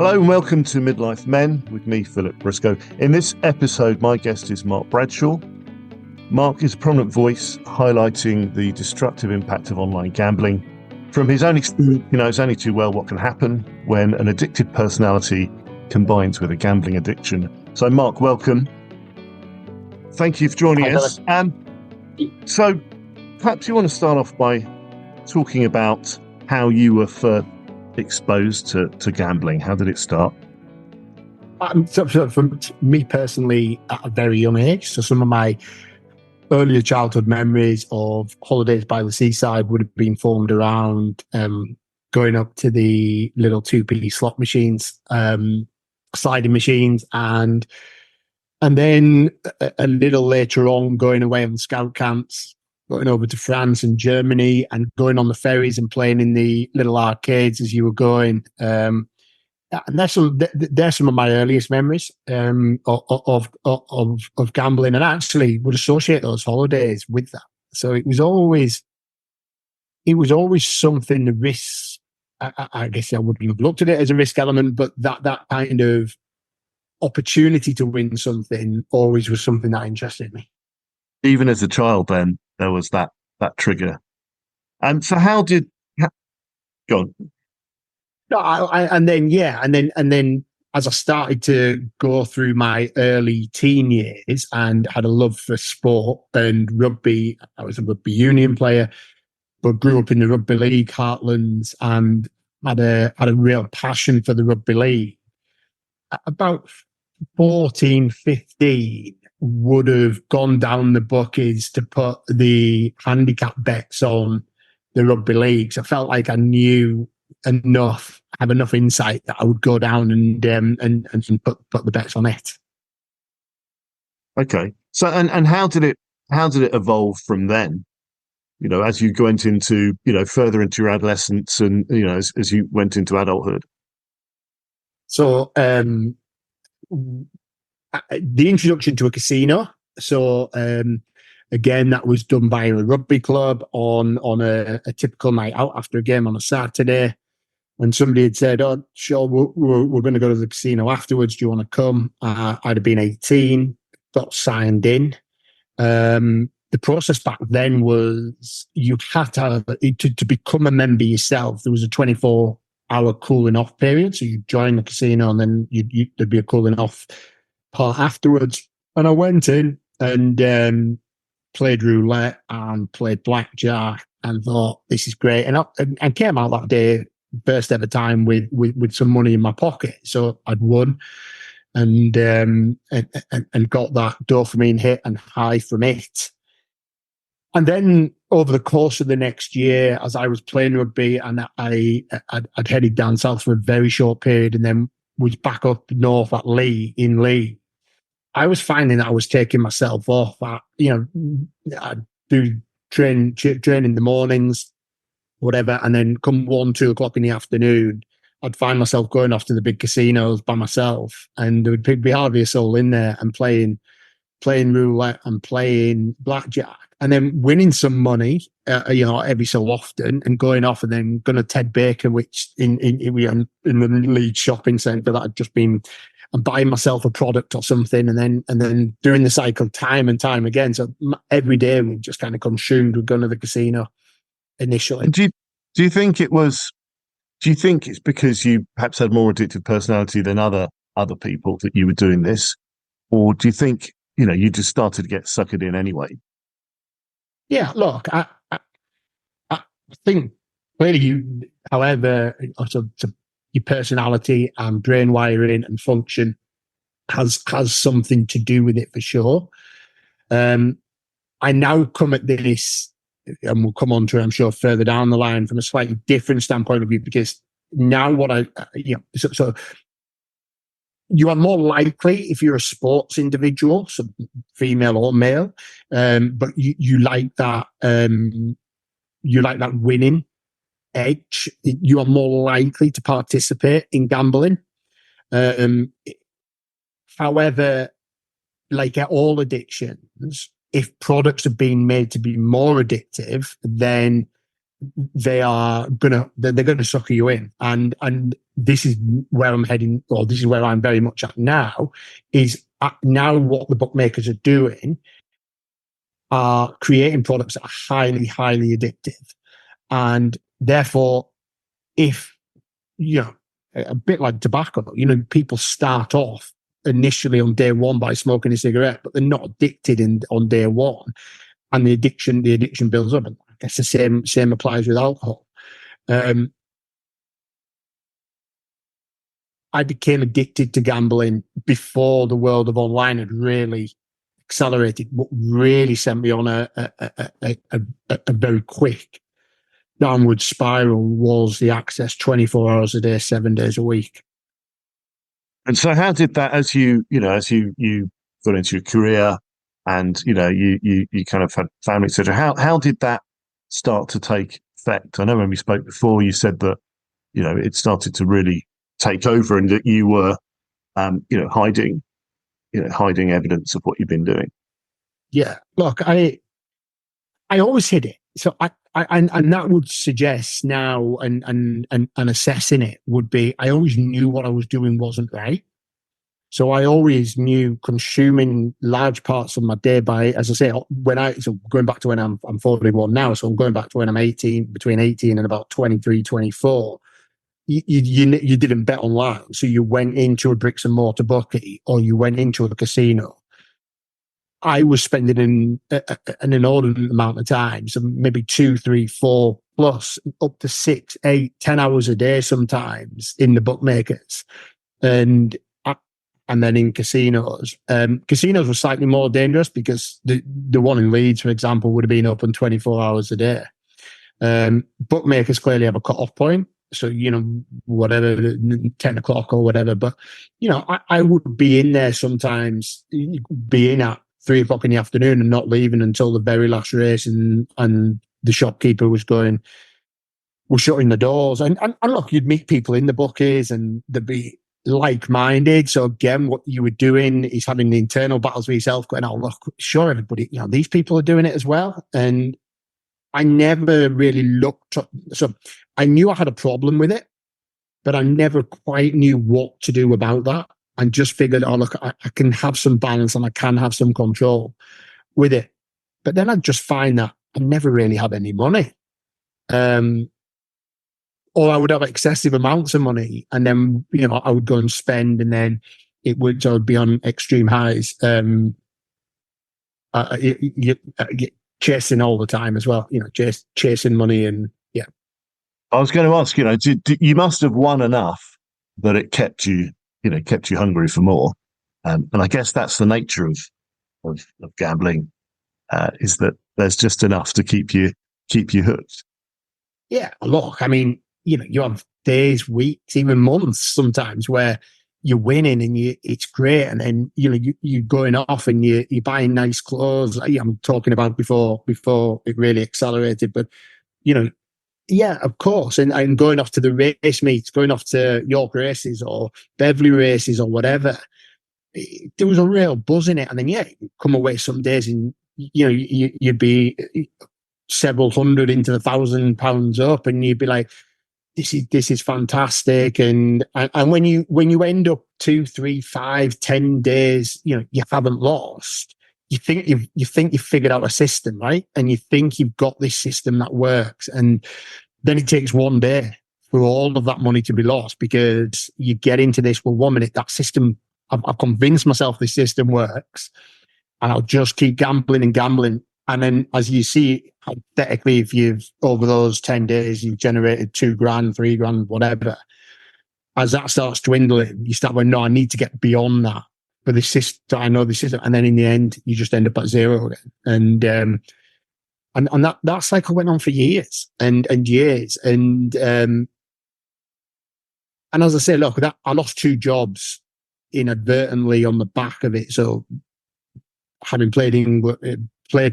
Hello and welcome to Midlife Men with me, Philip Briscoe. In this episode, my guest is Mark Bradshaw. Mark is a prominent voice highlighting the destructive impact of online gambling. From his own experience, he knows only too well what can happen when an addictive personality combines with a gambling addiction. So Mark, welcome. Thank you for joining us. And so perhaps you want to start off by talking about how you were first exposed to gambling. How did it start? So for me personally, at a very young age, so some of my earlier childhood memories of holidays by the seaside would have been formed around going up to the little 2p slot machines, sliding machines, and then a little later on going away on scout camps, going over to France and Germany and going on the ferries and playing in the little arcades as you were going. And there's some of my earliest memories of gambling, and I actually would associate those holidays with that. So it was always something, the risk. I guess I wouldn't have looked at it as a risk element, but that kind of opportunity to win something always was something that interested me. Even as a child, then there was that trigger. And so, how did? Go on. No, and then as I started to go through my early teen years and had a love for sport and rugby, I was a rugby union player, but grew up in the rugby league heartlands and had a real passion for the rugby league. About 14, 15, would have gone down the bookies to put the handicap bets on the rugby leagues. I felt like I knew enough, have enough insight that I would go down and put the bets on it. Okay. So and how did it evolve from then? You know, as you went into, further into your adolescence and, as you went into adulthood. So the introduction to a casino. So again, that was done by a rugby club on a typical night out after a game on a Saturday. And somebody had said, "Oh, sure, we're going to go to the casino afterwards. Do you want to come?" I'd have been 18, got signed in. The process back then was you had to become a member yourself. There was a 24-hour cooling off period. So you join the casino and then there'd be a cooling off part afterwards. And I went in and played roulette and played blackjack and thought, this is great. And came out that day, first ever time with some money in my pocket. So I'd won and got that dopamine hit and high from it. And then over the course of the next year, as I was playing rugby and I'd headed down south for a very short period and then was back up north at in Leigh, I was finding that I was taking myself off. I'd do train in the mornings, whatever, and then come 1-2 o'clock in the afternoon, I'd find myself going off to the big casinos by myself, and there would be hardly a soul in there, and playing roulette and playing blackjack, and then winning some money, every so often, and going off and then going to Ted Baker, which in the Leeds shopping centre that I'd just been, and buying myself a product or something, and then doing the cycle time and time again. So every day we just kind of consumed with going to the casino initially. Do you think it's because you perhaps had more addictive personality than other people that you were doing this, or do you think you just started to get suckered in anyway? Yeah, look, I think clearly however, also your personality and brain wiring and function has something to do with it for sure. I now come at this, and we'll come on to it, I'm sure, further down the line from a slightly different standpoint of view, because now so you are more likely, if you're a sports individual, so female or male, but you like that winning edge, you are more likely to participate in gambling. However, like at all addictions, if products are being made to be more addictive, then they're gonna sucker you in, and this is where I'm heading, or this is where I'm very much at now. Now what the bookmakers are doing are creating products that are highly, highly addictive, and therefore, if a bit like tobacco, people start off initially on day one by smoking a cigarette, but they're not addicted on day one, and the addiction builds up. And I guess the same applies with alcohol. I became addicted to gambling before the world of online had really accelerated. What really sent me on a very quick downward spiral was the access 24 hours a day, 7 days a week. And so how did that, as you got into your career and, you kind of had family, etc., how did that start to take effect? I know when we spoke before, you said that, it started to really take over and that you were, hiding evidence of what you've been doing. Yeah, look, I always hid it. So and that would suggest now, and assessing it would be, I always knew what I was doing wasn't right. So I always knew consuming large parts of my day by, as I say, going back to when I'm 41 now, so I'm going back to when I'm 18, between 18 and about 23, 24. You didn't bet online, so you went into a bricks and mortar bookie or you went into a casino. I was spending an inordinate amount of time, so maybe 2, 3, 4 plus up to 6, 8, 10 hours a day sometimes in the bookmakers, and then in casinos. Casinos were slightly more dangerous because the one in Leeds, for example, would have been open 24 hours a day. Bookmakers clearly have a cut-off point. So, whatever, 10 o'clock or whatever. But, I would be in there sometimes, being at 3 o'clock in the afternoon and not leaving until the very last race. And the shopkeeper was shutting the doors. And look, you'd meet people in the bookies and they'd be like-minded. So again, what you were doing is having the internal battles with yourself, going, oh, look, sure, everybody, these people are doing it as well. And I never really looked up. So I knew I had a problem with it, but I never quite knew what to do about that. And just figured, oh, look, I can have some balance and I can have some control with it. But then I'd just find that I never really had any money. Or I would have excessive amounts of money. And then, I would go and spend, and then I would be on extreme highs. Chasing all the time as well, just chasing money. And yeah, I was going to ask, you must have won enough that it kept you hungry for more. And I guess that's the nature of gambling, is that there's just enough to keep you hooked. Yeah, look, I mean, you have days, weeks, even months sometimes where you're winning and it's great, and then you're going off and you're buying nice clothes. I'm talking about before it really accelerated, but yeah, of course, and going off to the race meets, going off to York races or Beverley races or whatever. There was a real buzz in it, and then you'd come away some days and you'd be several hundred into the £1,000 up, and you'd be like, this is fantastic. And when you end up 2, 3, 5, 10 days, you haven't lost, you think you've figured out a system, right? And you think you've got this system that works, and then it takes one day for all of that money to be lost, because you get into this, well, 1 minute, that system, I've convinced myself this system works, and I'll just keep gambling and gambling. And then, as you see, hypothetically, if you've, over those 10 days, you've generated $2,000, $3,000, whatever, as that starts dwindling, you start going, no, I need to get beyond that for this system. I know this system. And then in the end, you just end up at zero again. And that cycle went on for years and years. And as I say, look, I lost 2 jobs inadvertently on the back of it. So having played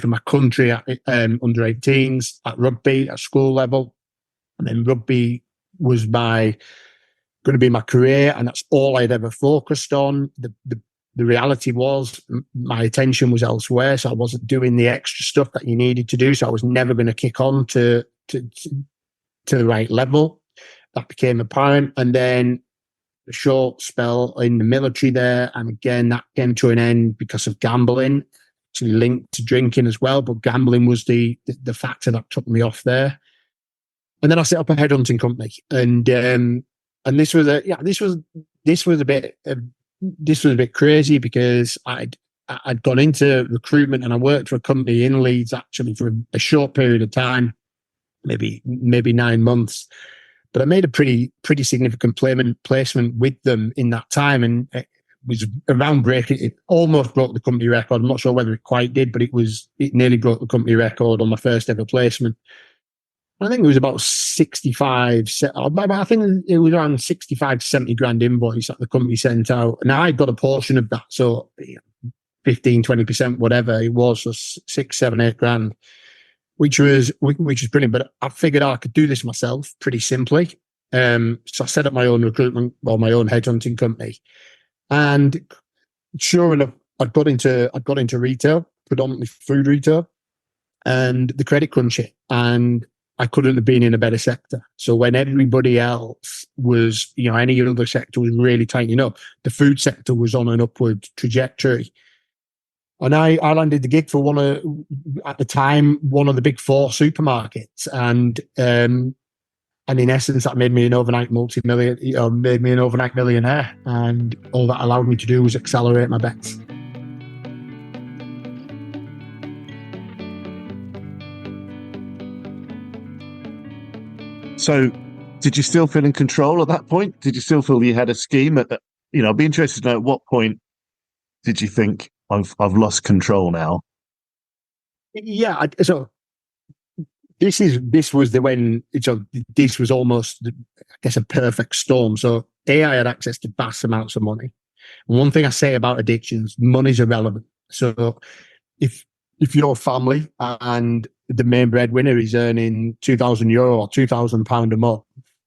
for my country at under 18s, at rugby, at school level. And then rugby was going to be my career, and that's all I'd ever focused on. The reality was my attention was elsewhere, so I wasn't doing the extra stuff that you needed to do. So I was never going to kick on to to the right level. That became apparent. And then a short spell in the military there. And again, that came to an end because of gambling, actually linked to drinking as well. But gambling was the factor that took me off there. And then I set up a headhunting company. And this was a bit crazy because I'd gone into recruitment and I worked for a company in Leeds actually for a short period of time, maybe 9 months. But I made a pretty significant placement with them in that time, and it was around breaking. It almost broke the company record. I'm not sure whether it quite did, but it nearly broke the company record on my first ever placement. I think it was about 65. I think it was around 65 to 70 grand invoice that the company sent out, and I got a portion of that. So 15, 20%, whatever it was, so 6, 7, 8 grand. Which was brilliant, but I figured I could do this myself pretty simply. So I set up my own recruitment or my own headhunting company, and sure enough, I'd got into retail, predominantly food retail, and the credit crunch hit, and I couldn't have been in a better sector. So when everybody else was, any other sector was really tightening up, the food sector was on an upward trajectory. And I landed the gig for at the time, one of the big 4 supermarkets. And in essence, that made me an overnight multi-millionaire, made me an overnight millionaire. And all that allowed me to do was accelerate my bets. So did you still feel in control at that point? Did you still feel you had a scheme? I'd be interested to know at what point did you think, I've lost control now? Yeah. So this was almost, I guess, a perfect storm. So I had access to vast amounts of money. And one thing I say about addictions, money's irrelevant. So if your family and the main breadwinner is earning €2,000 or £2,000 a month,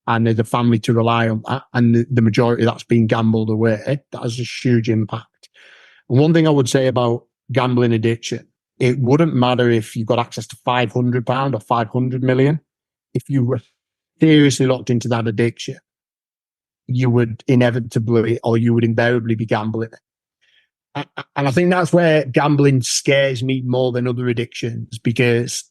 and there's a family to rely on that, and the majority of that's being gambled away, that has a huge impact. And one thing I would say about gambling addiction, it wouldn't matter if you got access to £500 or 500 million. If you were seriously locked into that addiction, you would invariably be gambling it. And I think that's where gambling scares me more than other addictions, because,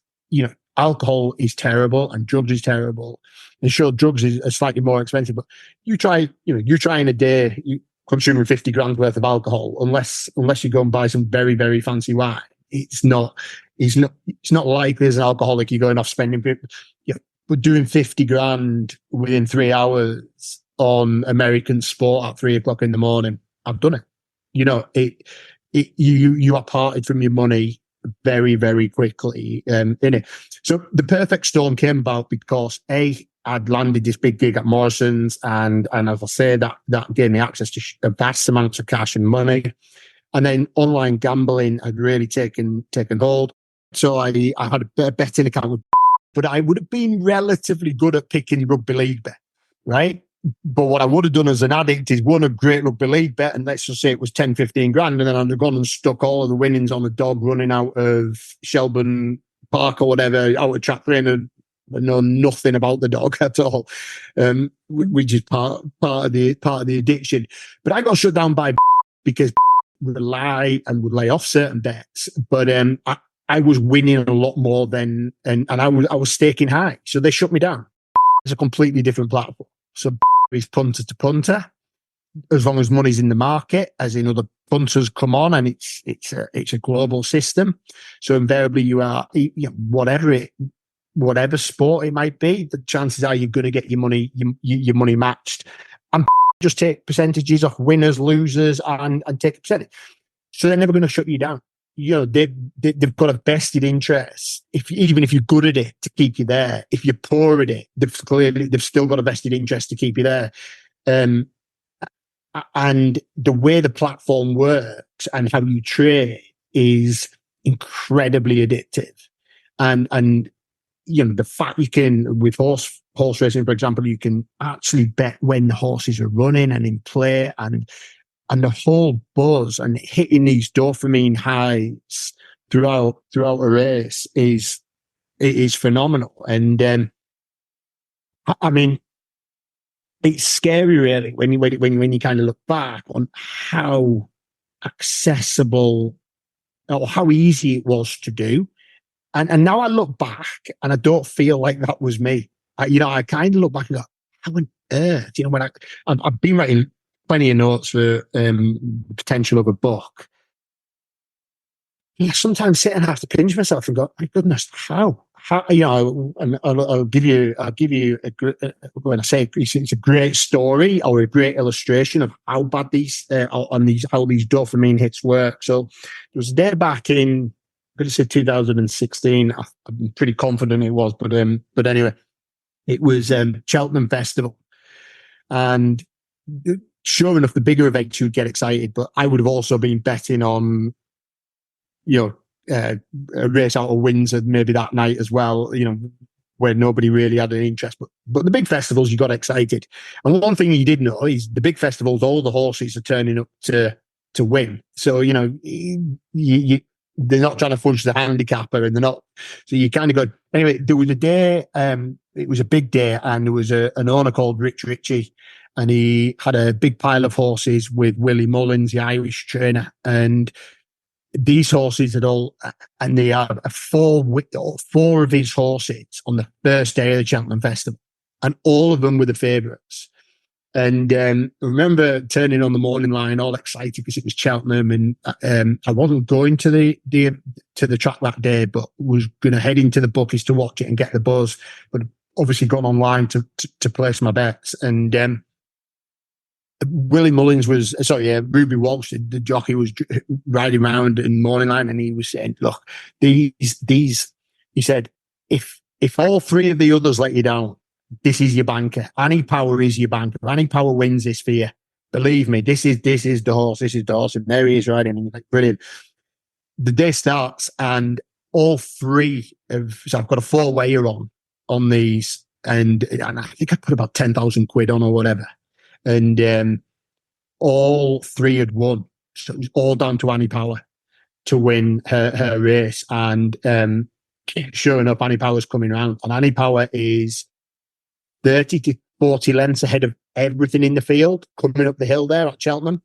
alcohol is terrible and drugs is terrible. And sure, drugs are slightly more expensive, but you try in a day, consuming 50 grand worth of alcohol, unless you go and buy some very, very fancy wine, it's not likely as an alcoholic you're going off spending. But doing 50 grand within 3 hours on American sport at 3 o'clock in the morning, I've done it. You are parted from your money very, very quickly in it. So the perfect storm came about because I'd landed this big gig at Morrison's, and as I say, that gave me access to vast amounts of cash and money. And then online gambling had really taken hold. So I had a betting account, but I would have been relatively good at picking rugby league bet, right? But what I would have done as an addict is won a great rugby league bet, and let's just say it was 10, 15 grand, and then I'd have gone and stuck all of the winnings on a dog running out of Shelburne Park or whatever, out of track lane, and I know nothing about the dog at all, which is part of the addiction. But I got shut down by because would lie and would lay off certain bets, but I was winning a lot more than, and I was staking high, so they shut me down. It's a completely different platform. So is punter to punter, as long as money's in the market, as in other punters come on, and it's a global system. So invariably, you are, whatever sport it might be, the chances are you're going to get your money matched, and just take percentages off winners, losers, and take a percentage. So they're never going to shut you down. They've got a vested interest, even if you're good at it, to keep you there. If you're poor at it, they've still got a vested interest to keep you there. And the way the platform works and how you trade is incredibly addictive. And the fact you can, with horse racing, for example, you can actually bet when the horses are running and in play, and the whole buzz and hitting these dopamine highs throughout a race is It is phenomenal. And I mean, it's scary, really, when you kind of look back on how accessible or how easy it was to do. And now I look back and I don't feel like that was me. I kind of look back and go, how on earth? When I've been writing plenty of notes for the potential of a book. Yeah, sometimes sit and have to pinch myself and go, my goodness, how, and I'll give you when I say it's a great story or a great illustration of how bad how these dopamine hits work. So there was a day back in, I'm going to say 2016. I'm pretty confident it was, but anyway, it was Cheltenham Festival, and sure enough, the bigger events you'd get excited, but I would have also been betting on a race out of Windsor maybe that night as well, where nobody really had an interest. But the big festivals, you got excited. And one thing you did know is the big festivals, all the horses are turning up to win. So, they're not trying to fudge the handicapper, and they're not. So you kind of go, anyway, there was a day, it was a big day, and there was an owner called Rich Ritchie, and he had a big pile of horses with Willie Mullins, the Irish trainer, and these horses and they are four of his horses on the first day of the Cheltenham Festival, and all of them were the favourites. And I remember turning on the morning line all excited because it was Cheltenham, and I wasn't going to the track that day, but was going to head into the bookies to watch it and get the buzz. But obviously gone online to place my bets, and Willie Mullins Ruby Walsh, the jockey, was riding around in morning line, and he was saying, look, he said, if all three of the others let you down, this is your banker. Annie Power is your banker. Annie Power wins this for you. Believe me, this is the horse. This is the horse. And there he is riding, and you're like, brilliant. The day starts, and all three so I've got a 4-wayer on these, and I think I put about 10,000 quid on or whatever. And all three had won. So it was all down to Annie Power to win her race. And sure enough, Annie Power's coming around. And Annie Power is 30 to 40 lengths ahead of everything in the field, coming up the hill there at Cheltenham.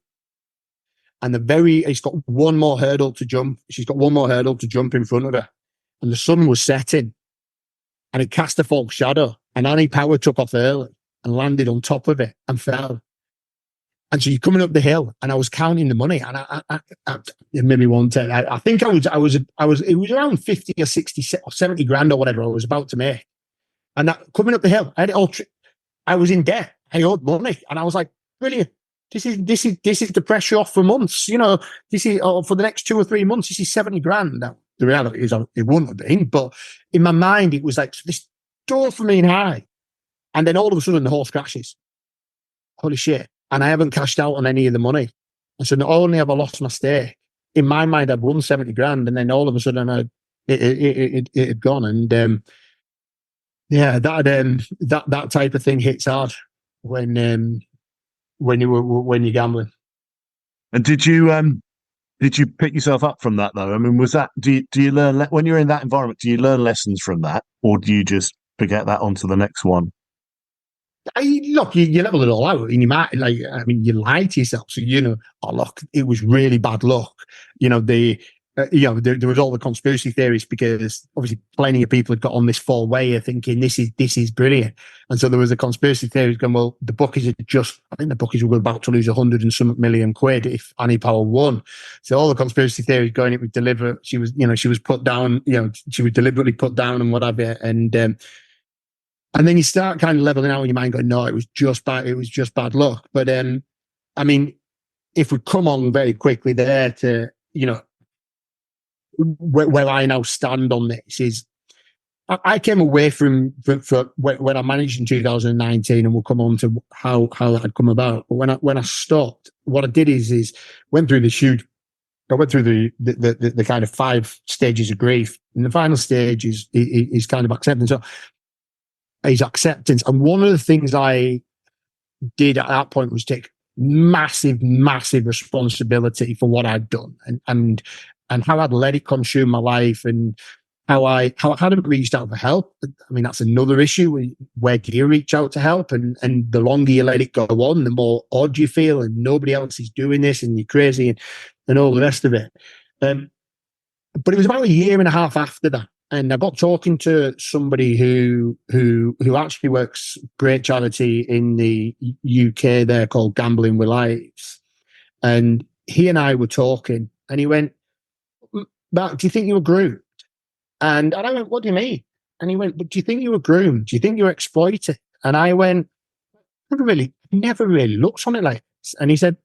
And he's got one more hurdle to jump. She's got one more hurdle to jump in front of her. And the sun was setting, and it cast a false shadow. And Annie Power took off early and landed on top of it and fell. And so you're coming up the hill, and I was counting the money, and I it made me want to. I think it was around 50 or 60 or 70 grand or whatever I was about to make. And coming up the hill, I was in debt. I owed money, and I was like, brilliant. This is the pressure off for months. This is for the next 2 or 3 months. This is 70 grand. Now, the reality is it wouldn't have been, but in my mind, it was like this dopamine high. And then all of a sudden, the horse crashes. Holy shit. And I haven't cashed out on any of the money. And so not only have I lost my stake, in my mind, I'd won 70 grand. And then all of a sudden, it had gone. And that type of thing hits hard when you're gambling. And did you pick yourself up from that, though? I mean, was that, do you learn, when you're in that environment, do you learn lessons from that, or do you just forget that onto the next one? Look, you level it all out, and you might, you lie to yourself. So, oh, look, it was really bad luck. There was all the conspiracy theories, because obviously plenty of people had got on this 4-wayer thinking this is brilliant. And so there was a conspiracy theory going, well, the bookies were about to lose 100 and some million quid if Annie Power won. So all the conspiracy theories going, it would deliver. She was put down, she was deliberately put down and whatever. And then you start kind of leveling out in your mind going, no, it was just bad luck. But if we come on very quickly there to, where I now stand on this is, I came away from when I managed in 2019, and we'll come on to how that had come about. But when I stopped, what I did is went through I went through the kind of 5 stages of grief, and the final stage is kind of acceptance. So is acceptance, and one of the things I did at that point was take massive responsibility for what I'd done and how I'd let it consume my life, and how I hadn't reached out for help. I mean, that's another issue. Where do you reach out to help? And the longer you let it go on, the more odd you feel, and nobody else is doing this, and you're crazy, and all the rest of it. But it was about a year and a half after that, and I got talking to somebody who actually works great charity in the UK there called Gambling with Lives, and he and I were talking, and he went, "Mark, do you think you were groomed?" And I went, "What do you mean?" And he went, "But do you think you were groomed? Do you think you were exploited?" And I went, never really looked on it like this. And he said,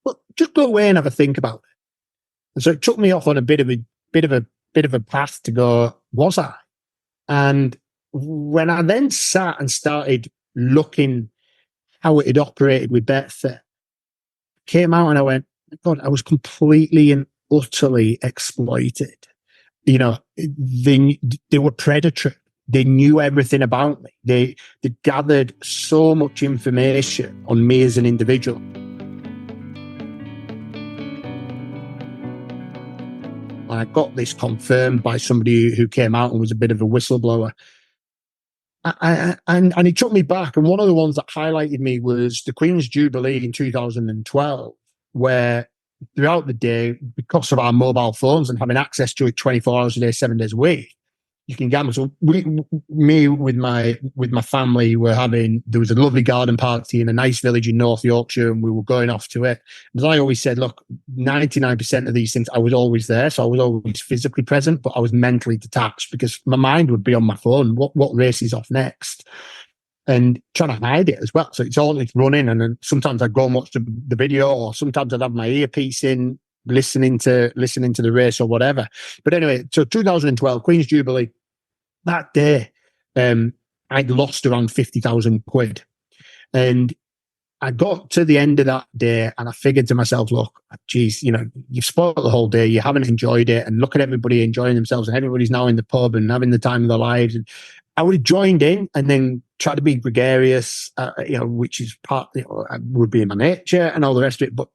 "Well, just go away and have a think about it." And so it took me off on a bit of a path to go, was I? And when I then sat and started looking how it had operated with Betfair, came out and I went, God, I was completely and utterly exploited. You know, they were predatory. They knew everything about me. They gathered so much information on me as an individual. I got this confirmed by somebody who came out and was a bit of a whistleblower. And it took me back. And one of the ones that highlighted me was the Queen's Jubilee in 2012, where throughout the day, because of our mobile phones and having access to it 24 hours a day, 7 days a week, you can gamble. So me with my family there was a lovely garden party in a nice village in North Yorkshire, and we were going off to it. As I always said, look, 99% of these things, I was always there. So I was always physically present, but I was mentally detached because my mind would be on my phone. What race is off next? And trying to hide it as well. So it's running. And then sometimes I'd go and watch the video, or sometimes I'd have my earpiece in, listening to the race or whatever. But anyway, so 2012, Queen's Jubilee, that day, I'd lost around 50,000 quid. And I got to the end of that day and I figured to myself, look, geez, you've spoiled the whole day. You haven't enjoyed it. And look at everybody enjoying themselves, and everybody's now in the pub and having the time of their lives. And I would have joined in and then tried to be gregarious, which is would be in my nature and all the rest of it. But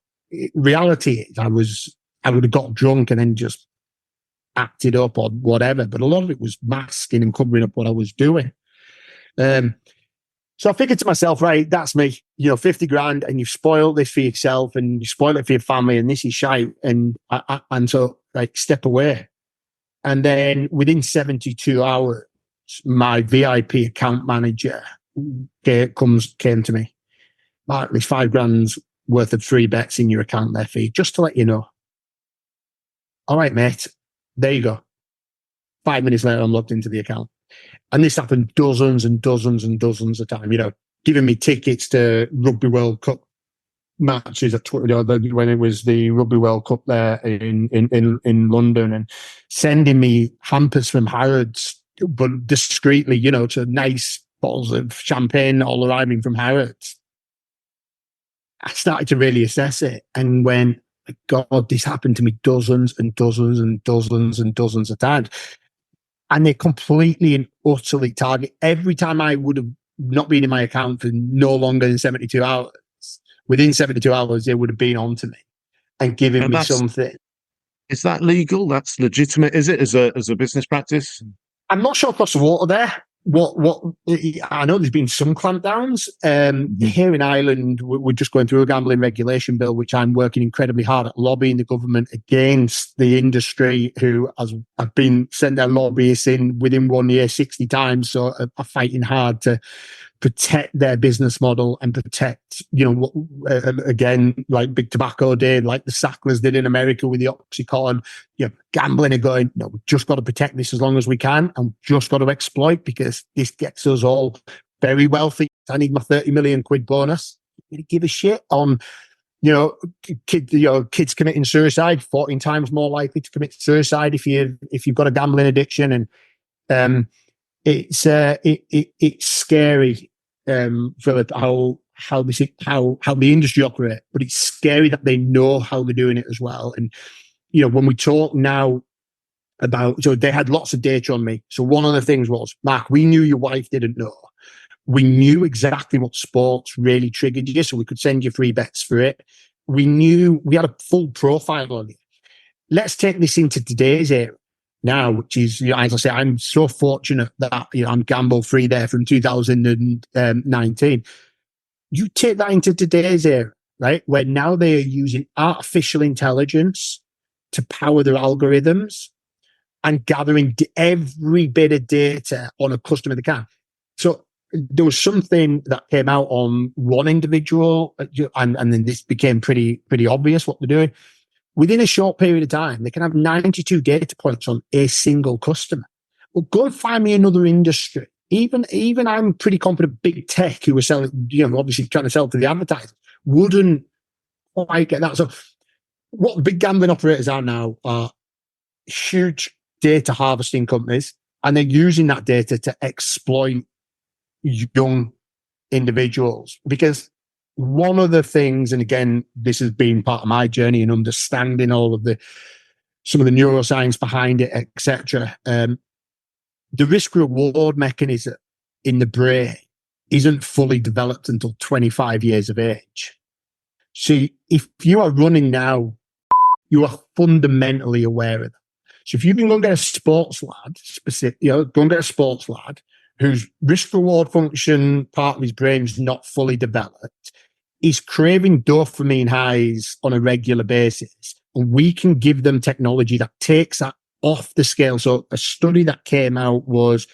reality is I would have got drunk and then just acted up or whatever. But a lot of it was masking and covering up what I was doing. So I figured to myself, right, that's me, 50 grand, and you've spoiled this for yourself and you spoil it for your family, and this is shite. And so step away. And then within 72 hours, my VIP account manager came to me. Mark, there's 5 grand's worth of free bets in your account there for you, just to let you know. All right, mate, there you go. 5 minutes later, I'm logged into the account. And this happened dozens and dozens and dozens of times, giving me tickets to Rugby World Cup matches when it was the Rugby World Cup there in London, and sending me hampers from Harrods, but discreetly, to nice bottles of champagne all arriving from Harrods. I started to really assess it, and when, God, this happened to me dozens and dozens and dozens and dozens of times. And they completely and utterly target. Every time I would have not been in my account for no longer than 72 hours, within 72 hours, they would have been on to me and given me something. Is that legal? That's legitimate, is it, as a business practice? I'm not sure across the water there. What I know there's been some clampdowns. Here in Ireland, we're just going through a gambling regulation bill, which I'm working incredibly hard at lobbying the government against the industry, who have been sent their lobbyists in within 1 year 60 times, so are fighting hard to protect their business model and protect, again, like Big Tobacco did, like the Sacklers did in America with the Oxycontin. Gambling are going, no, we've just got to protect this as long as we can, and just got to exploit, because this gets us all very wealthy. I need my 30 million quid bonus. You give a shit on, kids committing suicide, 14 times more likely to commit suicide if you've got a gambling addiction. And it's scary, Philip, how the industry operate, but it's scary that they know how they're doing it as well. And when we talk now about, so they had lots of data on me. So one of the things was, Mark, we knew your wife didn't know. We knew exactly what sports really triggered you, so we could send you free bets for it. We had a full profile on you. Let's take this into today's era. now, which is, as I say, I'm so fortunate that I'm gamble free there from 2019. You take that into today's era, right, where now they are using artificial intelligence to power their algorithms and gathering every bit of data on a customer they can. So there was something that came out on one individual, and then this became pretty obvious what they're doing. Within a short period of time, they can have 92 data points on a single customer. Well, go and find me another industry. Even I'm pretty confident big tech who were selling, obviously trying to sell to the advertisers, wouldn't quite get that. So what the big gambling operators are now are huge data harvesting companies, and they're using that data to exploit young individuals. Because one of the things, and again, this has been part of my journey in understanding all of some of the neuroscience behind it, etc. The risk reward mechanism in the brain isn't fully developed until 25 years of age. So if you are running now, you are fundamentally aware of that. So if you can go and get a sports lad, go and get a sports lad whose risk reward function part of his brain is not fully developed, he's craving dopamine highs on a regular basis, and we can give them technology that takes that off the scale. So a study that came out was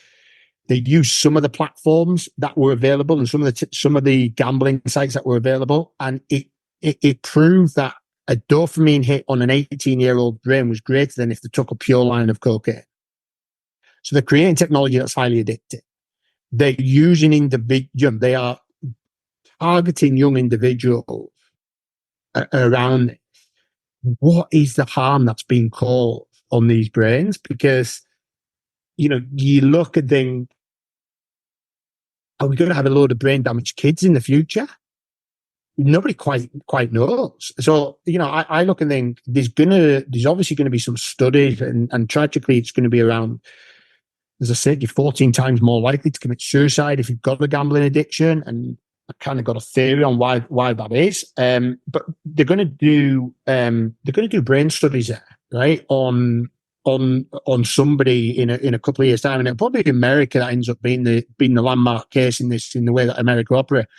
they used some of the platforms that were available and some of the gambling sites that were available, and it proved that a dopamine hit on an 18-year-old brain was greater than if they took a pure line of cocaine. So they're creating technology that's highly addictive. They're using they are targeting young individuals around it. What is the harm that's being caused on these brains? Because, you look at things, are we going to have a load of brain damaged kids in the future? Nobody quite knows. So, I look and think there's obviously going to be some studies, and tragically it's going to be around, as I said, you're 14 times more likely to commit suicide if you've got a gambling addiction. And I kind of got a theory on why that is. But they're going to do brain studies there, right, on somebody in a couple of years' time, and it'll probably be America that ends up being the landmark case in the way that America operates.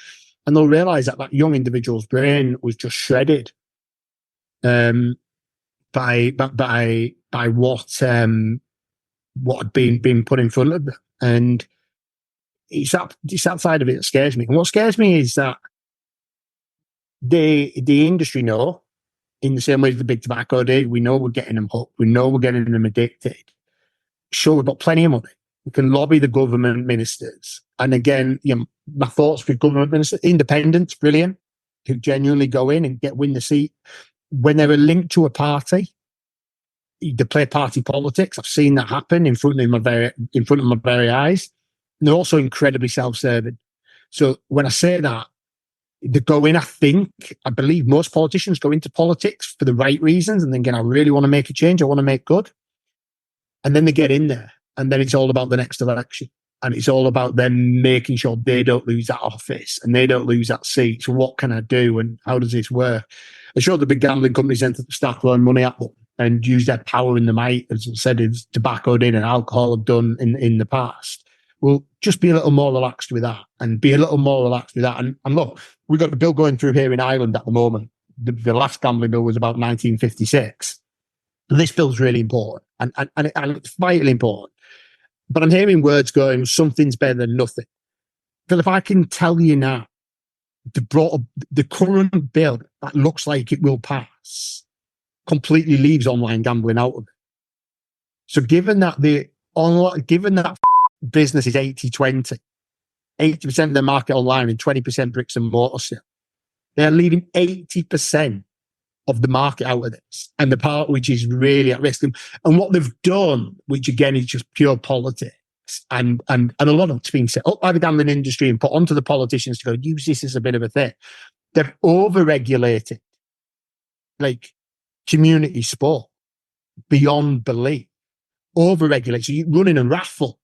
And they'll realize that young individual's brain was just shredded by what had been put in front of them. And it's that side of it that scares me. And what scares me is that the industry know, in the same way as the big tobacco did, we know we're getting them hooked. We know we're getting them addicted. Sure, we've got plenty of money. We can lobby the government ministers. And again, my thoughts with government ministers, independents, brilliant, who genuinely go in and win the seat. When they're linked to a party, they play party politics. I've seen that happen in front of my very eyes. And they're also incredibly self-serving. So when I say that, they go in, I believe most politicians go into politics for the right reasons. And then again, I really want to make a change. I want to make good. And then they get in there. And then it's all about the next election. And it's all about them making sure they don't lose that office and they don't lose that seat. So what can I do? And how does this work? I'm sure the big gambling companies then start throwing money at them and use their power in the might, as I said, as tobacco did and alcohol have done in the past. Well, just be a little more relaxed with that and be a little more relaxed with that. And look, we've got a bill going through here in Ireland at the moment. The last gambling bill was about 1956. This bill's really important and it's vitally important. But I'm hearing words going, something's better than nothing. But if I can tell you now, the current bill that looks like it will pass completely leaves online gambling out of it. So given that business is 80-20, 80% of the market online and 20% bricks and mortar still, they're leaving 80% of the market out of this, and the part which is really at risk. And what they've done, which again is just pure politics, and a lot of it's been set up by the gambling industry and put onto the politicians to go use this as a bit of a thing. They've over-regulated like community sport beyond belief. Over-regulated. So you running a raffle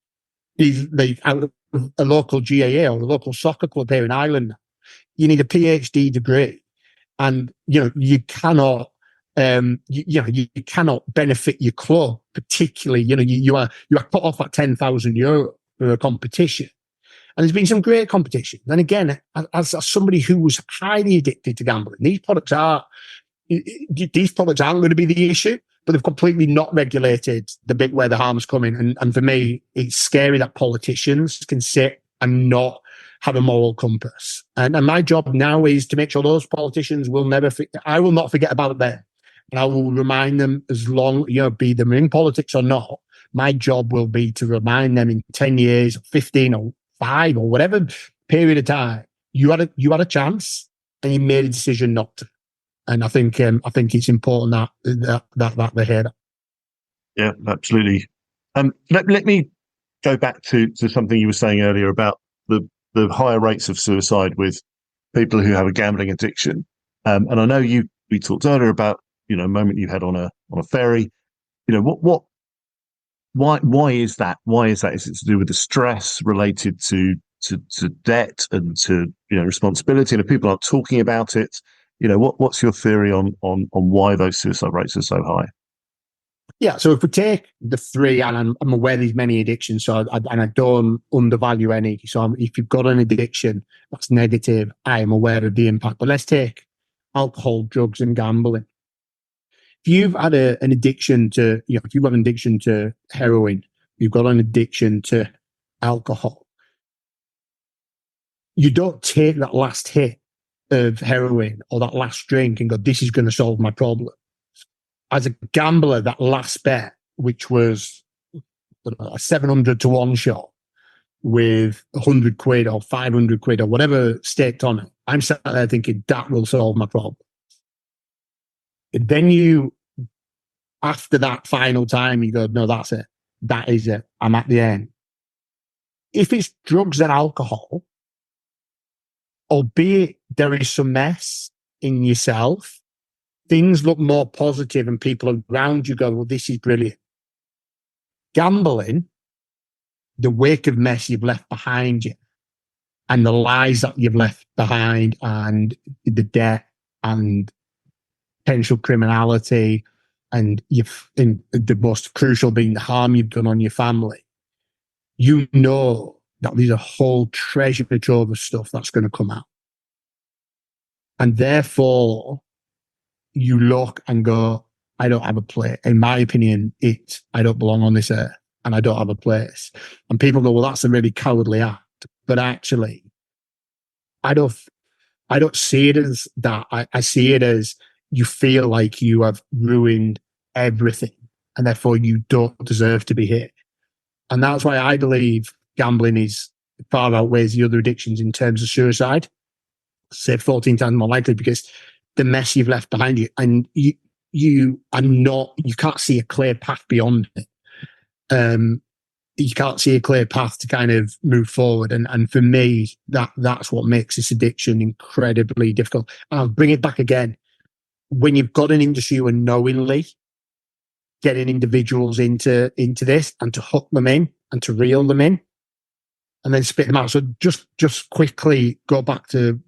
is like out of a local GAA or a local soccer club here in Ireland. You need a PhD degree. And, you cannot You cannot benefit your club particularly. You are cut off at €10,000 for a competition. And there's been some great competition. And again, as somebody who was highly addicted to gambling, these products aren't going to be the issue, but they've completely not regulated the bit where the harm's coming. And for me, it's scary that politicians can sit and not have a moral compass. And my job now is to make sure those politicians I will not forget about them. And I will remind them as long, be them in politics or not, my job will be to remind them in 10 years, 15 or 5 or whatever period of time, you had a chance and you made a decision not to. And I think it's important that they hear that. Yeah, absolutely. Let me go back to something you were saying earlier about the higher rates of suicide with people who have a gambling addiction. And I know we talked earlier about a moment you had on a ferry. Why is that? Why is that? Is it to do with the stress related to debt and to responsibility? And if people aren't talking about it, what's your theory on why those suicide rates are so high? Yeah, so if we take the three, and I'm aware there's many addictions, so I don't undervalue any. So if you've got an addiction that's negative, I am aware of the impact. But let's take alcohol, drugs, and gambling. If you've had an addiction to, if you've got an addiction to heroin, you've got an addiction to alcohol, you don't take that last hit of heroin or that last drink and go, this is going to solve my problem. As a gambler, that last bet, which was a 700 to 1 shot with 100 quid or 500 quid or whatever staked on it, I'm sat there thinking that will solve my problem. Then after that final time, you go, no, that's it. That is it. I'm at the end. If it's drugs and alcohol, albeit there is some mess in yourself, things look more positive and people around you go, well, this is brilliant. Gambling, the wake of mess you've left behind you and the lies that you've left behind and the debt and potential criminality and the most crucial being the harm you've done on your family, that there's a whole treasure trove of stuff that's going to come out. And therefore, you look and go, I don't have a place. In my opinion, I don't belong on this earth and I don't have a place. And people go, well, that's a really cowardly act. But actually, I don't see it as that. I see it as you feel like you have ruined everything and therefore you don't deserve to be here. And that's why I believe gambling is far outweighs the other addictions in terms of suicide, say 14 times more likely, because the mess you've left behind you and you can't see a clear path beyond it. You can't see a clear path to kind of move forward. And for me, that's what makes this addiction incredibly difficult. And I'll bring it back again. When you've got an industry who are knowingly getting individuals into this and to hook them in and to reel them in and then spit them out. So just quickly go back to,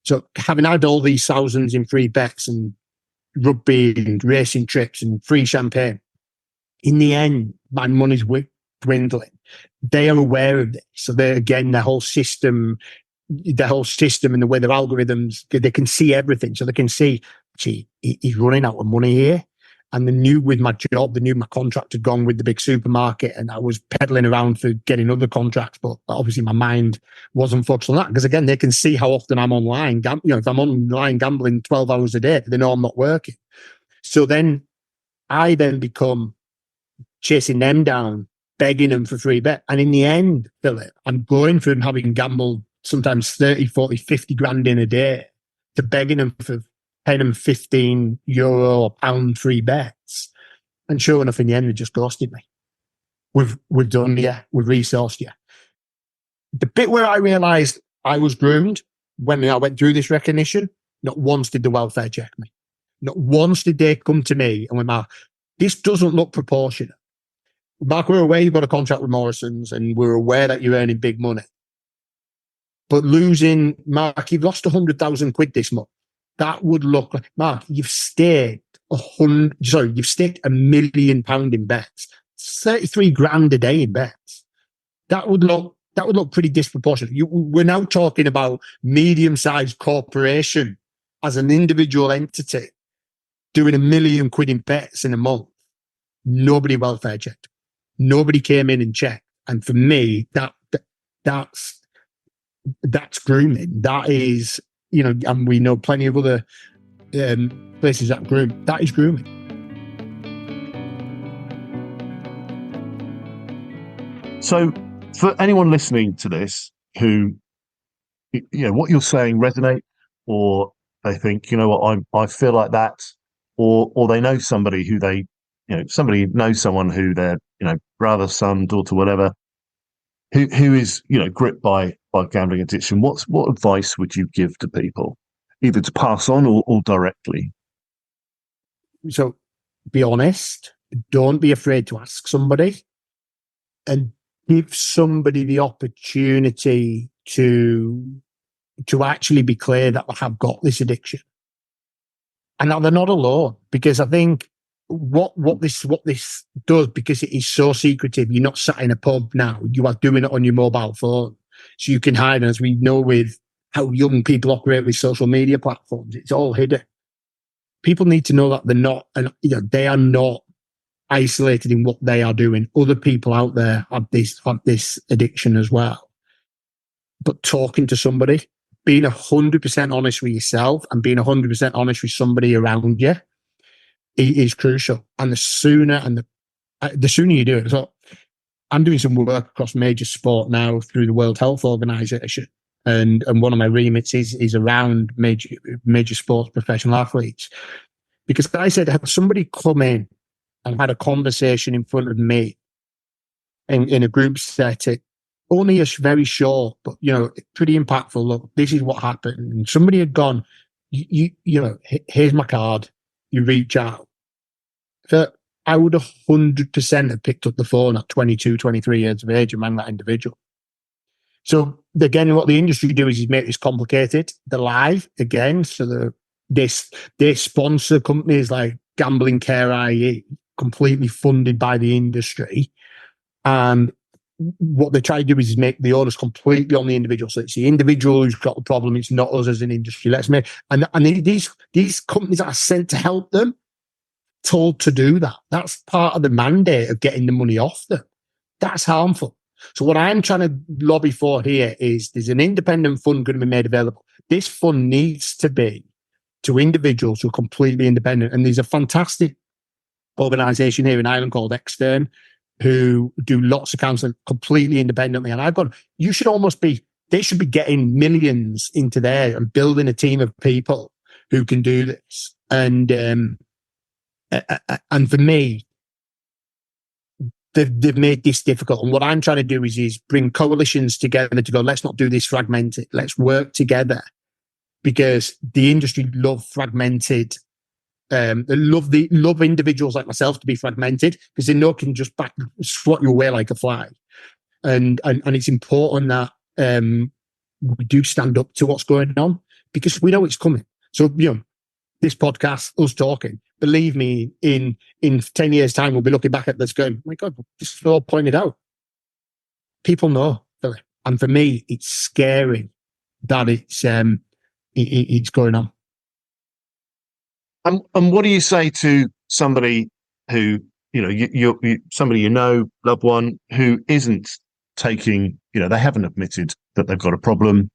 so having had all these thousands in free bets and rugby and racing trips and free champagne, in the end, my money's dwindling. They are aware of this. So their whole system and the way their algorithms, they can see everything. So they can see, gee, he's running out of money here. And they knew with my job, my contract had gone with the big supermarket and I was peddling around for getting other contracts. But obviously my mind wasn't focused on that because again, they can see how often I'm online. If I'm online gambling 12 hours a day, they know I'm not working. So then I become chasing them down, begging them for free bet. And in the end, Philip, I'm going from having gambled sometimes 30, 40, 50 grand in a day to begging them for paying them €15 or pound free bets. And sure enough, in the end, they just ghosted me. We've done you. We've resourced you. The bit where I realised I was groomed when I went through this recognition, not once did the welfare check me. Not once did they come to me and went, Mark, this doesn't look proportionate. Mark, we're aware you've got a contract with Morrison's and we're aware that you're earning big money. But Mark, you've lost 100,000 quid this month. that would look like, Mark, you've staked £1 million in bets, 33 grand a day in bets. That would look pretty disproportionate. We're now talking about medium-sized corporation as an individual entity doing £1 million in bets in a month. Nobody welfare checked. Nobody came in and checked. And for me, that's grooming. That is, and we know plenty of other places that groom. That is grooming. So, for anyone listening to this who, what you're saying resonate, or they think, you know what, I feel like that, or they know somebody who somebody knows someone who their, brother, son, daughter, whatever, who is, gripped by gambling addiction. What advice would you give to people, either to pass on or directly? So be honest. Don't be afraid to ask somebody, and give somebody the opportunity to actually be clear that they have got this addiction and that they're not alone. Because I think what this does, because it is so secretive, you're not sat in a pub now, you are doing it on your mobile phone. So you can hide, and as we know with how young people operate with social media platforms, it's all hidden. People need to know that they're not, and they are not isolated in what they are doing. Other people out there have this addiction as well. But talking to somebody, being 100% honest with yourself and being 100% honest with somebody around you is crucial. And the sooner you do it. So I'm doing some work across major sport now through the World Health Organization. And one of my remits is around major sports professional athletes. Because I said, have somebody come in and had a conversation in front of me in a group setting, only a very short, but pretty impactful. Look, this is what happened. And somebody had gone, here's my card. You reach out. So I would 100% have picked up the phone at 22, 23 years of age and rang that individual. So again, what the industry do is make this complicated. They're live again. So they sponsor companies like Gambling Care IE, completely funded by the industry. And what they try to do is make the onus completely on the individual. So it's the individual who's got the problem. It's not us as an industry. And these companies that are sent to help them, told to do that. That's part of the mandate of getting the money off them. That's harmful. So what I'm trying to lobby for here is there's an independent fund going to be made available. This fund needs to be to individuals who are completely independent. And there's a fantastic organisation here in Ireland called Extern who do lots of counselling completely independently. And I've gone, they should be getting millions into there and building a team of people who can do this. And for me, they've made this difficult. And what I'm trying to do is bring coalitions together to go, let's not do this fragmented. Let's work together, because the industry love fragmented. They love individuals like myself to be fragmented, because they know can just swat you away like a fly. And it's important that we do stand up to what's going on, because we know it's coming. So, this podcast, us talking, believe me, in 10 years' time, we'll be looking back at this going, oh my God, this is all pointed out. People know, Philip. And for me, it's scary that it's going on. And what do you say to somebody who, somebody loved one who isn't taking, they haven't admitted that they've got a problem?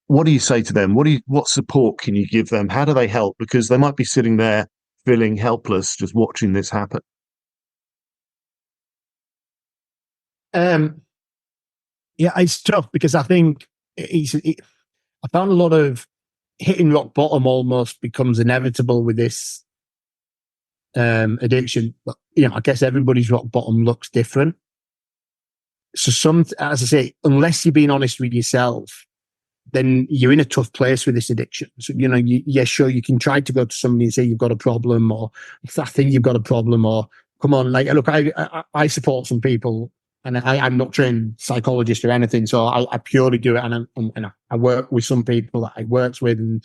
What do you say to them? What support can you give them? How do they help? Because they might be sitting there feeling helpless, just watching this happen. Yeah, it's tough, because I think I found a lot of hitting rock bottom almost becomes inevitable with this addiction. But I guess everybody's rock bottom looks different. So as I say, unless you're being honest with yourself, then you're in a tough place with this addiction. So, sure, you can try to go to somebody and say you've got a problem, or I think you've got a problem, or come on, look, I support some people And I'm not trained psychologist or anything, so I purely do it. And I work with some people that I worked with, and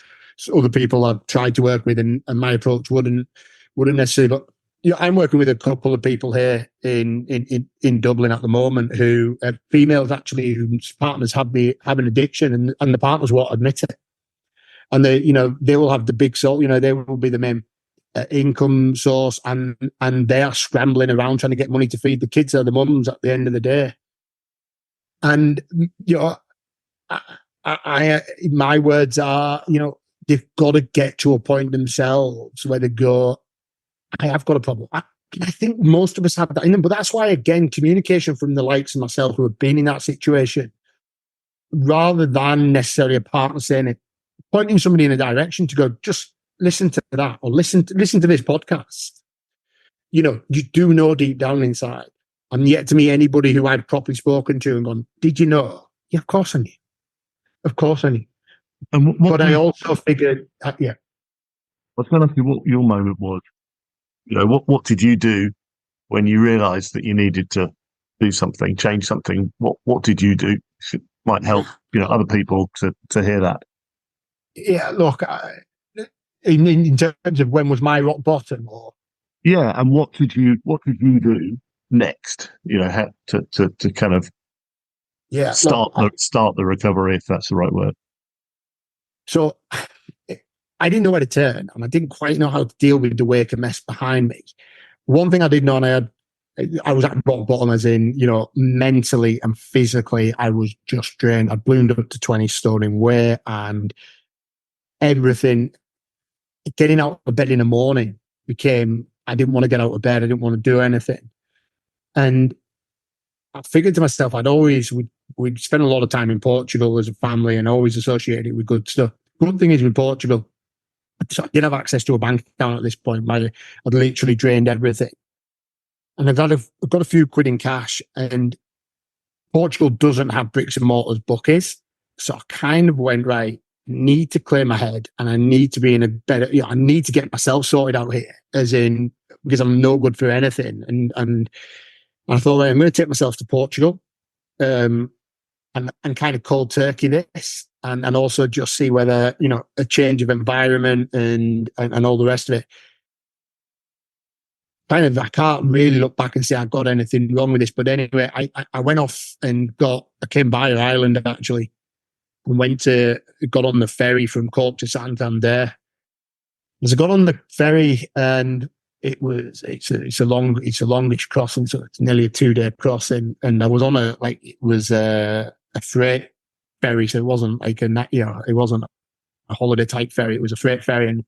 other people I've tried to work with, and my approach wouldn't necessarily. But I'm working with a couple of people here in Dublin at the moment who are females actually whose partners have an addiction, and the partners won't admit it. And they will have the big soul. They will be the main income source, and they are scrambling around trying to get money to feed the kids or the mums at the end of the day. And my words are, they've got to get to a point themselves where they go, I have got a problem. I think most of us have that in them, but that's why, again, communication from the likes of myself who have been in that situation, rather than necessarily a partner saying it, pointing somebody in a direction to go, just listen to that, or listen to this podcast. You do know deep down inside. I'm yet to meet anybody who I'd properly spoken to and gone, did you know? Yeah, of course I knew. Of course I knew. But I also figured, yeah. I was going to ask you what your moment was. What did you do when you realised that you needed to do something, change something? What did you do? It might help, other people to hear that. Yeah, look, in terms of when was my rock bottom, or and what did you do next? To kind of start the recovery, if that's the right word. So I didn't know where to turn, and I didn't quite know how to deal with the wake of mess behind me. One thing I did know, and I was at rock bottom, as in, mentally and physically, I was just drained. I ballooned up to 20 stone in weight, and everything. Getting out of bed in the morning became, I didn't want to get out of bed. I didn't want to do anything. And I figured to myself, we'd spend a lot of time in Portugal as a family and always associated it with good stuff. Good thing is with Portugal, so I didn't have access to a bank account at this point. I'd literally drained everything. And I've got a few quid in cash, and Portugal doesn't have bricks and mortars bookies. So I kind of went, right, need to clear my head, and I need to be in a better, I need to get myself sorted out here, as in, because I'm no good for anything. And I thought, I'm going to take myself to Portugal, and kind of cold turkey this, and also just see whether, a change of environment and all the rest of it. Kind of, I can't really look back and say I got anything wrong with this, but anyway, I went off and I came by Ireland actually, and got on the ferry from Cork to Santander. As I got on the ferry, and it's a longish crossing, so it's nearly a 2-day crossing, and I was on a freight ferry, so it wasn't like it wasn't a holiday type ferry, it was a freight ferry. And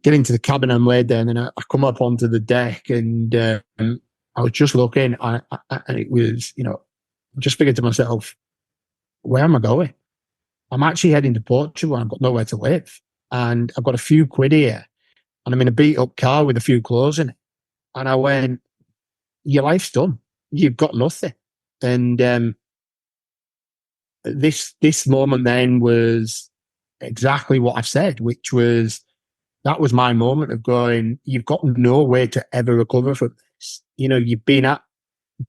get into the cabin, I'm laid there, and then I come up onto the deck, and I was just looking, and it was, just figured to myself, where am I going? I'm actually heading to Portugal, and I've got nowhere to live. And I've got a few quid here, and I'm in a beat up car with a few clothes in it. And I went, your life's done. You've got nothing. And this moment then was exactly what I've said, which was, that was my moment of going, you've got no way to ever recover from this. You've been at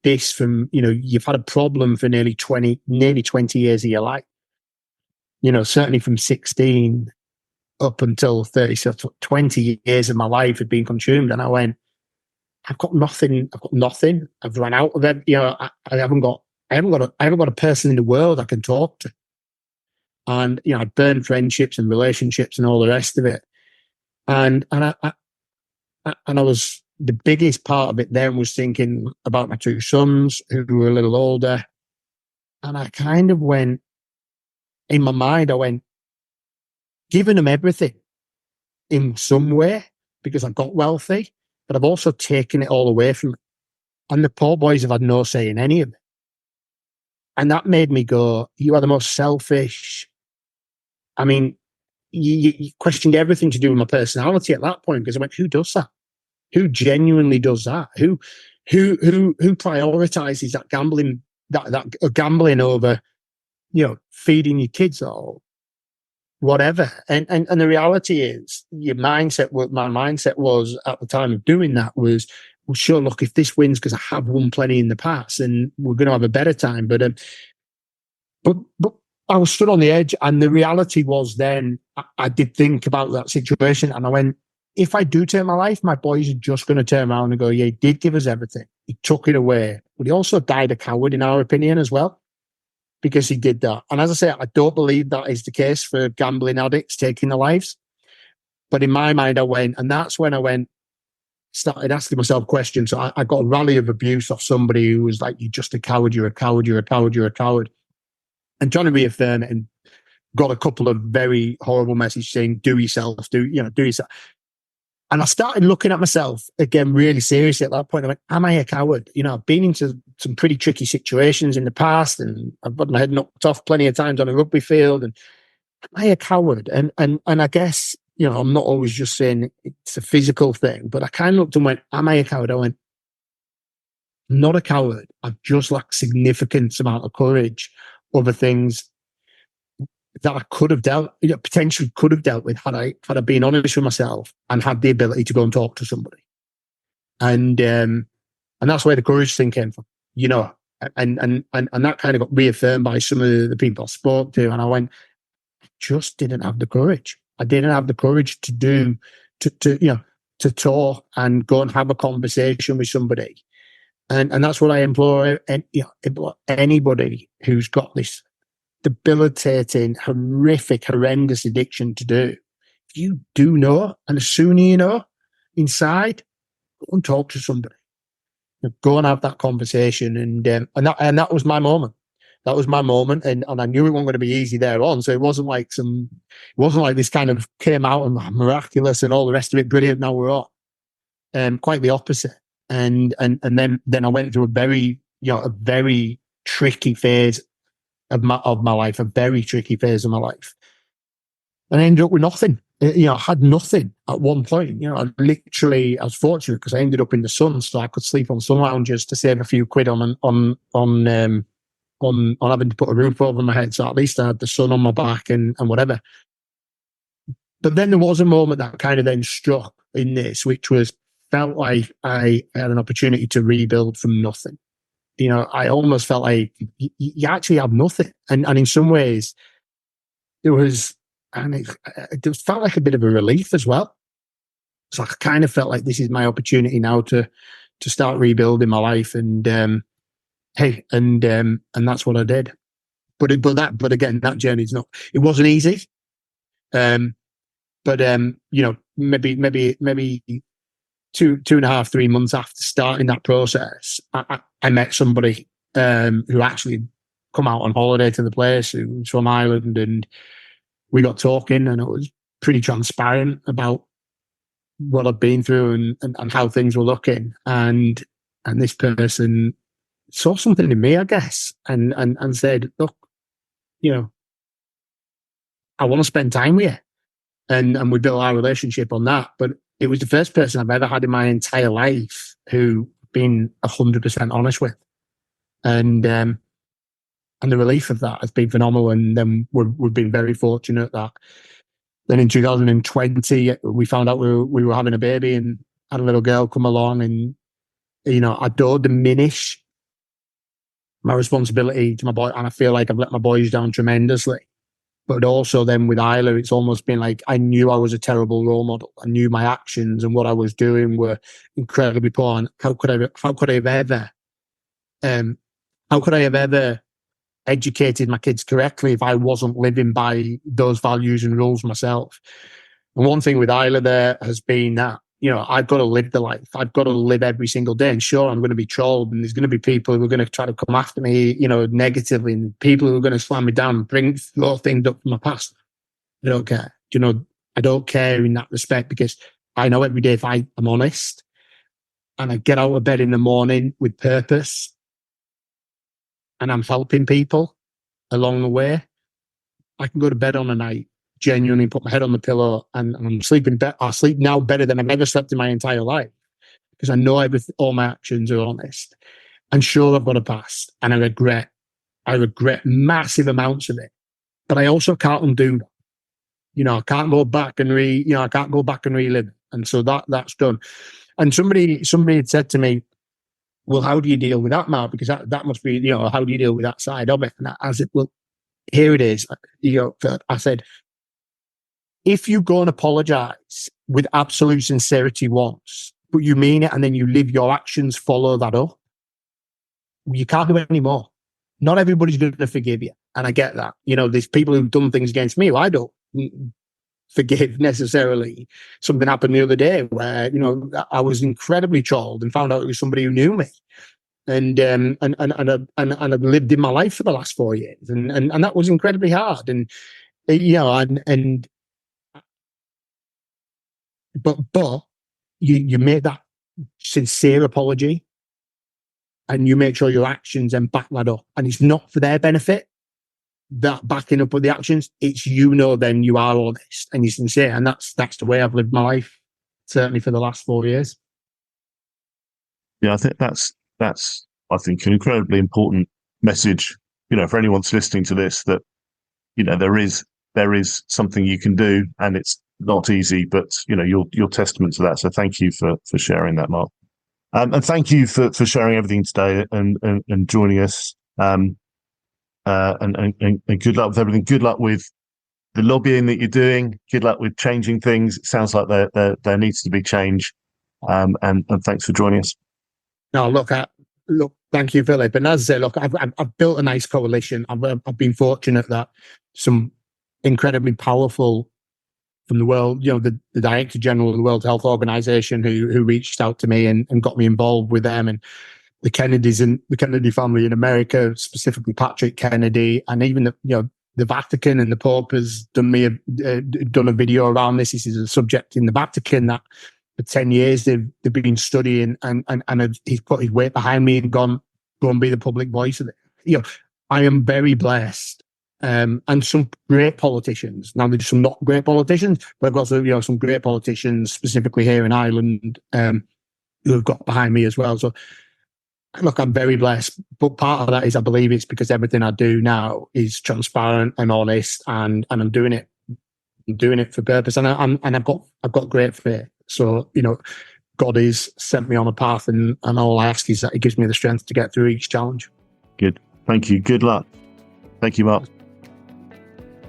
this from, you've had a problem for nearly 20 years of your life. Certainly from 16 up until 30, so 20 years of my life had been consumed. And I went, I've got nothing. I've run out of it. I haven't got a person in the world I can talk to. And, I'd burned friendships and relationships and all the rest of it. And I was, the biggest part of it then was thinking about my two sons who were a little older. And I kind of went, in my mind, I went, giving them everything in some way, because I got wealthy, but I've also taken it all away from them. And the poor boys have had no say in any of it. And that made me go, you are the most selfish. I mean, you questioned everything to do with my personality at that point, because I went, who does that? Who genuinely does that? Who prioritizes that gambling, that gambling over, feeding your kids or whatever? And the reality is, my mindset was at the time of doing that was, well, sure, look, if this wins, because I have won plenty in the past, and we're going to have a better time. But I was stood on the edge, and the reality was then I did think about that situation, and I went, if I do turn my life, my boys are just going to turn around and go, yeah, he did give us everything. He took it away, but he also died a coward, in our opinion, as well, because he did that. And as I say, I don't believe that is the case for gambling addicts taking their lives. But in my mind, I went, and that's when I started asking myself questions. So I got a rally of abuse off somebody who was like, you're just a coward, you're a coward, you're a coward, you're a coward. And trying to reaffirm it, and got a couple of very horrible messages saying, do yourself. And I started looking at myself again really seriously at that point. I went, am I a coward? I've been into some pretty tricky situations in the past, and I've got my head knocked off plenty of times on a rugby field. And am I a coward? And I guess, I'm not always just saying it's a physical thing, but I kind of looked and went, am I a coward? I went, not a coward. I've just lacked significant amount of courage over things that I could have potentially could have dealt with had I been honest with myself and had the ability to go and talk to somebody. And that's where the courage thing came from, and that kind of got reaffirmed by some of the people I spoke to. And I went, I just didn't have the courage. I didn't have the courage to talk and go and have a conversation with somebody. And that's what I implore anybody who's got this debilitating, horrific, horrendous addiction to do. If you do know, and the sooner you know inside, go and talk to somebody. Go and have that conversation. And that was my moment. That was my moment, and I knew it wasn't going to be easy there on. So it wasn't like this kind of came out and miraculous and all the rest of it brilliant. Now we're on. Quite the opposite. And then I went through a very tricky phase of my life, a very tricky phase of my life, and I ended up with nothing. I had nothing at one point. I was fortunate because I ended up in the sun, so I could sleep on sun lounges to save a few quid on having to put a roof over my head. So at least I had the sun on my back and whatever. But then there was a moment that kind of then struck in this, which felt like I had an opportunity to rebuild from nothing. I almost felt like you actually have nothing. And in some ways, it felt like a bit of a relief as well. So I kind of felt like this is my opportunity now to start rebuilding my life. And and that's what I did. But again, that journey it wasn't easy. Maybe 2.5, 3 months after starting that process, I met somebody who actually come out on holiday to the place, who was from Ireland, and we got talking, and it was pretty transparent about what I'd been through and how things were looking. And this person saw something in me, I guess, and said, look, I want to spend time with you. And we built our relationship on that. But it was the first person I've ever had in my entire life who been 100% honest with. And the relief of that has been phenomenal. And then we've been very fortunate that then in 2020, we found out we were having a baby and had a little girl come along. And, I don't diminish my responsibility to my boy. And I feel like I've let my boys down tremendously. But also then with Isla, it's almost been like I knew I was a terrible role model. I knew my actions and what I was doing were incredibly poor. And how could I have ever educated my kids correctly if I wasn't living by those values and rules myself? And one thing with Isla there has been that, I've got to live the life. I've got to live every single day. And sure, I'm going to be trolled, and there's going to be people who are going to try to come after me, negatively, and people who are going to slam me down and throw things up from my past. I don't care. I don't care in that respect, because I know every day if I am honest and I get out of bed in the morning with purpose and I'm helping people along the way, I can go to bed on a night, genuinely put my head on the pillow, and I'm sleeping. I sleep now better than I've ever slept in my entire life, because I know all my actions are honest. And sure, I've got a past, and I regret massive amounts of it, but I also can't undo that. I can't go back and I can't go back and relive it. And so that's done. And somebody had said to me, well, how do you deal with that, Mark? Because that must be, how do you deal with that side of it? And I said, well, here it is. I said, if you go and apologize with absolute sincerity once, but you mean it and then you live your actions follow that up, you can't do it anymore. Not everybody's going to forgive you. And I get that. There's people who've done things against me who I don't forgive necessarily. Something happened the other day where, I was incredibly trolled and found out it was somebody who knew me. And I've lived in my life for the last 4 years. And that was incredibly hard. But you make that sincere apology and you make sure your actions then back that up. And it's not for their benefit, that backing up with the actions. It's, then you are honest and you're sincere. And that's the way I've lived my life, certainly for the last 4 years. Yeah, I think that's an incredibly important message, for anyone that's listening to this, that, there is something you can do, and it's not easy, but you're testament to that. So thank you for sharing that, Mark. And thank you for sharing everything today and joining us. And good luck with everything. Good luck with the lobbying that you're doing. Good luck with changing things. It sounds like there needs to be change. And thanks for joining us. No, look, thank you, Philip. And as I say, look, I've built a nice coalition. I've been fortunate that some incredibly powerful from the world, the Director General of the World Health Organization who reached out to me and got me involved with them, and the Kennedys and the Kennedy family in America, specifically Patrick Kennedy, and even the Vatican and the Pope has done a video around this. This is a subject in the Vatican that for 10 years they've been studying, and he's put his weight behind me and go and be the public voice of it. I am very blessed. And some great politicians. Now, there's some not great politicians, but I've got some great politicians, specifically here in Ireland, who have got behind me as well. So, look, I'm very blessed. But part of that is I believe it's because everything I do now is transparent and honest, and I'm doing it. I'm doing it for purpose, and I've got great faith. So, God has sent me on a path, and all I ask is that He gives me the strength to get through each challenge. Good. Thank you. Good luck. Thank you, Mark.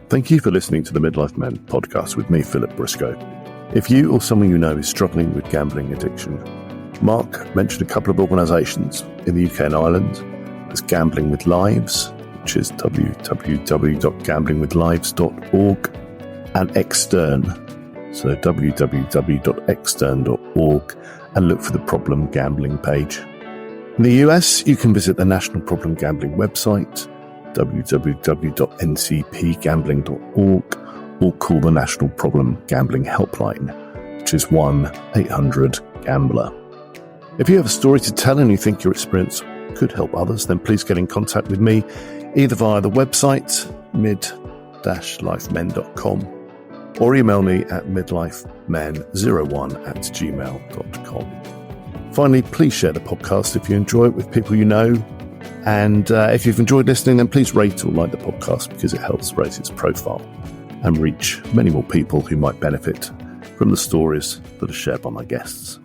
Thank you for listening to the Midlife Men podcast with me, Philip Briscoe. If you or someone you know is struggling with gambling addiction, Mark mentioned a couple of organisations in the UK and Ireland. There's Gambling with Lives, which is www.gamblingwithlives.org, and Extern, so www.extern.org, and look for the Problem Gambling page. In the US, you can visit the National Problem Gambling website, www.ncpgambling.org, or call the National Problem Gambling Helpline, which is 1-800-GAMBLER. If you have a story to tell and you think your experience could help others, then please get in contact with me, either via the website, mid-lifemen.com, or email me at midlifemen01@gmail.com. Finally, please share the podcast if you enjoy it with people you know. And if you've enjoyed listening, then please rate or like the podcast, because it helps raise its profile and reach many more people who might benefit from the stories that are shared by my guests.